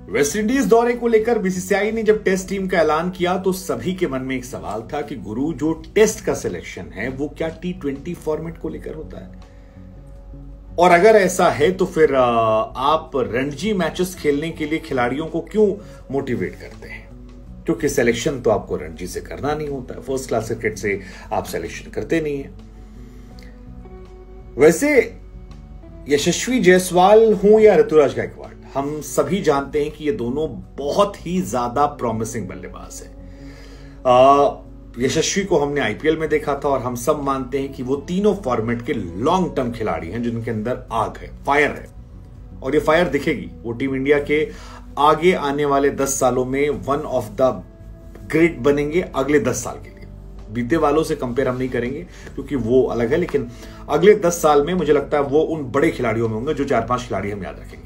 West Indies दौरे को लेकर बीसीसीआई ने जब टेस्ट टीम का ऐलान किया तो सभी के मन में एक सवाल था कि गुरु जो टेस्ट का सिलेक्शन है वो क्या T20 फॉर्मेट को लेकर होता है, और अगर ऐसा है तो फिर आप रणजी मैचेस खेलने के लिए खिलाड़ियों को क्यों मोटिवेट करते हैं, क्योंकि सिलेक्शन तो आपको रणजी से करना नहीं होता है, फर्स्ट क्लास क्रिकेट से आप सिलेक्शन करते नहीं है। वैसे यशस्वी जायसवाल हो या ऋतुराज गायकवाड़, हम सभी जानते हैं कि ये दोनों बहुत ही ज्यादा प्रॉमिसिंग बल्लेबाज हैं। यशस्वी को हमने आईपीएल में देखा था और हम सब मानते हैं कि वो तीनों फॉर्मेट के लॉन्ग टर्म खिलाड़ी हैं जिनके अंदर आग है, फायर है, और ये फायर दिखेगी। वो टीम इंडिया के आगे आने वाले 10 सालों में वन ऑफ द ग्रेट बनेंगे अगले 10 साल के लिए। बीते वालों से कंपेयर हम नहीं करेंगे क्योंकि वो अलग है, लेकिन अगले 10 साल में मुझे लगता है वो उन बड़े खिलाड़ियों में होंगे जो 4-5 खिलाड़ी हम याद रखेंगे।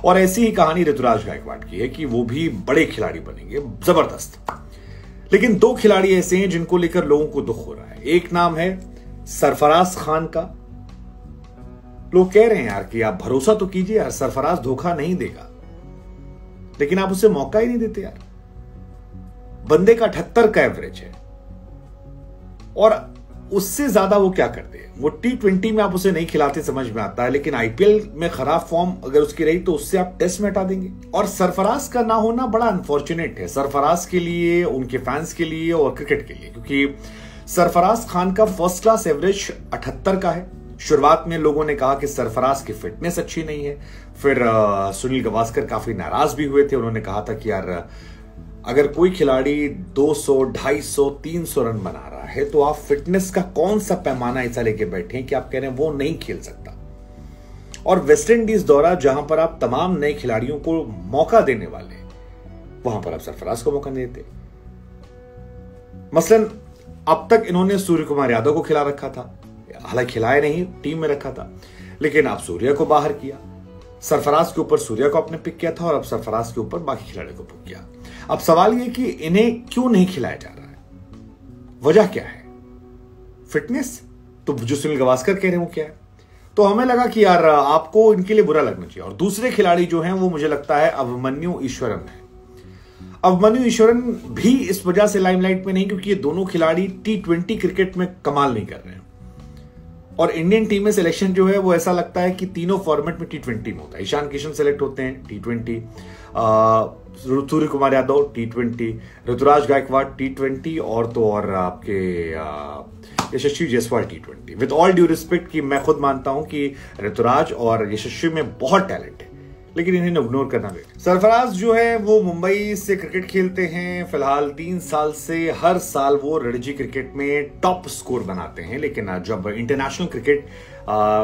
और ऐसी ही कहानी ऋतुराज गायकवाड़ की है कि वो भी बड़े खिलाड़ी बनेंगे, जबरदस्त। लेकिन 2 खिलाड़ी ऐसे हैं जिनको लेकर लोगों को दुख हो रहा है। एक नाम है सरफराज खान का। लोग कह रहे हैं यार कि आप भरोसा तो कीजिए यार, सरफराज धोखा नहीं देगा, लेकिन आप उसे मौका ही नहीं देते यार। बंदे का 78 का एवरेज है और उससे ज्यादा वो क्या करते हैं। वो T20 में आप उसे नहीं खिलाते, समझ में आता है, लेकिन आईपीएल में खराब फॉर्म अगर उसकी रही तो उससे आप टेस्ट में हटा देंगे। और सरफराज का ना होना बड़ा अनफॉर्चुनेट है, सरफराज के लिए, उनके फैंस के लिए और क्रिकेट के लिए, क्योंकि सरफराज खान का फर्स्ट क्लास एवरेज 78 का है। शुरुआत में लोगों ने कहा कि सरफराज की फिटनेस अच्छी नहीं है, फिर सुनील गावस्कर काफी नाराज भी हुए थे। उन्होंने कहा था कि यार अगर कोई खिलाड़ी 200, 250, 300 रन बना रहा है तो आप फिटनेस का कौन सा पैमाना ऐसा लेके बैठे हैं कि आप कह रहे हैं वो नहीं खेल सकता। और वेस्टइंडीज दौरा जहां पर आप तमाम नए खिलाड़ियों को मौका देने वाले, वहां पर आप सरफराज को मौका नहीं देते। मसलन अब तक इन्होंने सूर्य कुमार यादव को खिला रखा था, हालांकि खिलाया नहीं, टीम में रखा था, लेकिन आप सूर्य को बाहर किया। सरफराज के ऊपर सूर्य को आपने पिक किया था और अब सरफराज के ऊपर बाकी खिलाड़ियों को पिक किया। अब सवाल यह कि इन्हें क्यों नहीं खिलाया जा रहा है, वजह क्या है? फिटनेस? तो जो सुनील गावस्कर कह रहे हैं वो क्या है? तो हमें लगा कि यार आपको इनके लिए बुरा लगना चाहिए। और दूसरे खिलाड़ी जो हैं वो मुझे लगता है अभिमन्यु ईश्वरन है। अभिमन्यु ईश्वरन भी इस वजह से लाइमलाइट में नहीं क्योंकि ये दोनों खिलाड़ी T20 क्रिकेट में कमाल नहीं कर रहे हैं, और इंडियन टीम में सिलेक्शन जो है वो ऐसा लगता है कि तीनों फॉर्मेट में T20 में होता है। ईशान किशन सेलेक्ट होते हैं T20, Surya Kumar Yadav T20, Rituraj Gaekwad T20, और तो और आपके Yashasvi Jaiswal T20। With all due respect कि मैं खुद मानता हूं कि ऋतुराज और यशस्वी में बहुत टैलेंट है, लेकिन इन्हें इग्नोर करना बेटर। सरफराज जो है वो मुंबई से क्रिकेट खेलते हैं फिलहाल 3 साल से। हर साल वो रणजी क्रिकेट में टॉप स्कोर बनाते हैं, लेकिन जब इंटरनेशनल क्रिकेट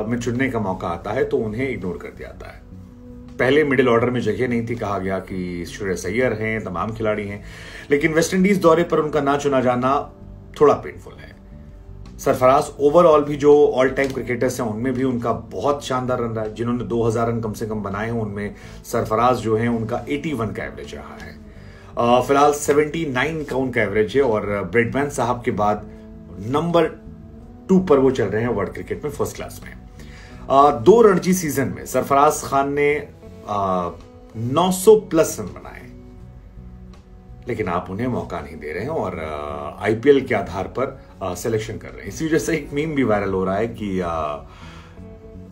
में चुनने का मौका आता है तो उन्हें इग्नोर कर दिया जाता है। पहले मिडिल ऑर्डर में जगह नहीं थी, कहा गया कि श्रेयस अय्यर हैं, तमाम खिलाड़ी हैं, लेकिन वेस्टइंडीज दौरे पर उनका ना चुना जाना थोड़ा पेनफुल है। सरफराज ओवरऑल भी जो ऑल टाइम क्रिकेटर्स हैं उनमें भी उनका बहुत शानदार रन रहा है। जिन्होंने 2000 रन कम से कम बनाए हैं उनमें सरफराज जो है उनका 81 का एवरेज रहा है। फिलहाल 79 का उनका एवरेज है और ब्रेडमैन साहब के बाद नंबर 2 पर वो चल रहे हैं वर्ल्ड क्रिकेट में फर्स्ट क्लास में। 2 रणजी सीजन में सरफराज खान ने 900 प्लस रन बनाए, लेकिन आप उन्हें मौका नहीं दे रहे हैं और आईपीएल के आधार पर सिलेक्शन कर रहे हैं। इसी वजह से एक मीम भी वायरल हो रहा है कि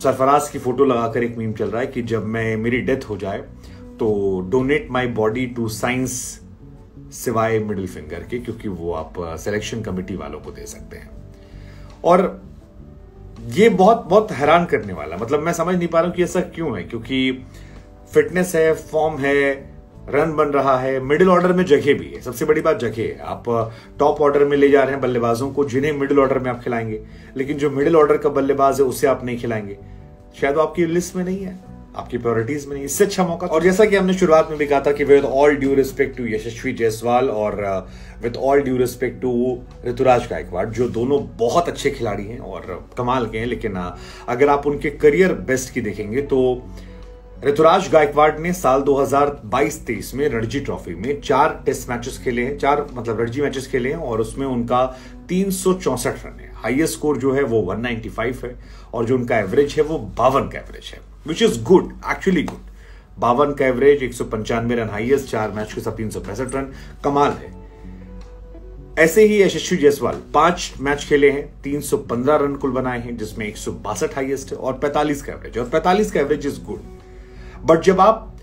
सरफराज की फोटो लगाकर एक मीम चल रहा है कि जब मेरी डेथ हो जाए तो donate my body to science सिवाय मिडिल फिंगर के, क्योंकि वो आप सिलेक्शन कमेटी वालों को दे सकते हैं। और ये बहुत बहुत हैरान करने वाला, मतलब मैं समझ नहीं पा रहा हूं कि ऐसा क्यों है, क्योंकि फिटनेस है, फॉर्म है, रन बन रहा है, मिडिल ऑर्डर में जगह भी है। सबसे बड़ी बात जगह है। आप टॉप ऑर्डर में ले जा रहे हैं बल्लेबाजों को जिन्हें मिडिल ऑर्डर में आप खिलाएंगे, लेकिन जो मिडिल ऑर्डर का बल्लेबाज है उसे आप नहीं खिलाएंगे। शायद वो आपकी लिस्ट में नहीं है, आपकी प्रायोरिटीज में नहीं। इससे अच्छा मौका, और जैसा कि हमने शुरुआत में भी कहा था कि with all due respect to Yashasvi Jaiswal और with all due respect to Ruturaj Gaikwad, जो दोनों बहुत अच्छे खिलाड़ी हैं और कमाल के हैं, लेकिन अगर आप उनके करियर बेस्ट की देखेंगे तो ऋतुराज गायकवाड़ ने साल 2022-23 में रणजी ट्रॉफी में 4 टेस्ट मैचेस खेले हैं, 4 मतलब रणजी मैचेस खेले हैं, और उसमें उनका 364 रन है। हाईएस्ट स्कोर जो है वो 195 है और जो उनका एवरेज है वो 52 का एवरेज है, which is good, actually good. 52 का एवरेज, 195 रन हाईएस्ट, 4 मैच के साथ 365 रन, कमाल है। ऐसे ही यशस्वी जायसवाल 5 मैच खेले हैं, 315 रन कुल बनाए हैं, जिसमें 162 हाईएस्ट है और 45 का एवरेज, और 45 का एवरेज इज गुड। बट जब आप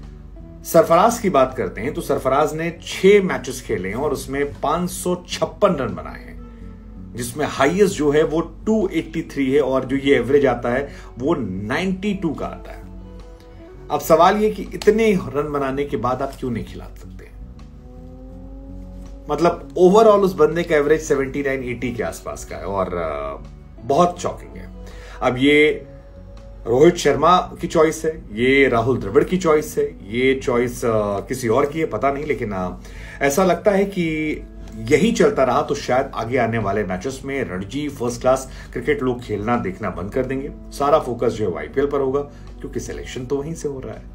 सरफराज की बात करते हैं तो सरफराज ने 6 मैचेस खेले हैं और उसमें 556 रन बनाए हैं, जिसमें हाईएस्ट जो है वो 283 है और जो ये एवरेज आता है वो 92 का आता है। अब सवाल ये कि इतने रन बनाने के बाद आप क्यों नहीं खिला सकते? मतलब ओवरऑल उस बंदे का एवरेज 79-80 के आसपास का है और बहुत शॉकिंग है। अब ये रोहित शर्मा की चॉइस है, ये राहुल द्रविड़ की चॉइस है, ये चॉइस किसी और की है पता नहीं, लेकिन ऐसा लगता है कि यही चलता रहा तो शायद आगे आने वाले मैचेस में रणजी फर्स्ट क्लास क्रिकेट लोग खेलना देखना बंद कर देंगे। सारा फोकस जो है आईपीएल पर होगा, क्योंकि सिलेक्शन तो वहीं से हो रहा है।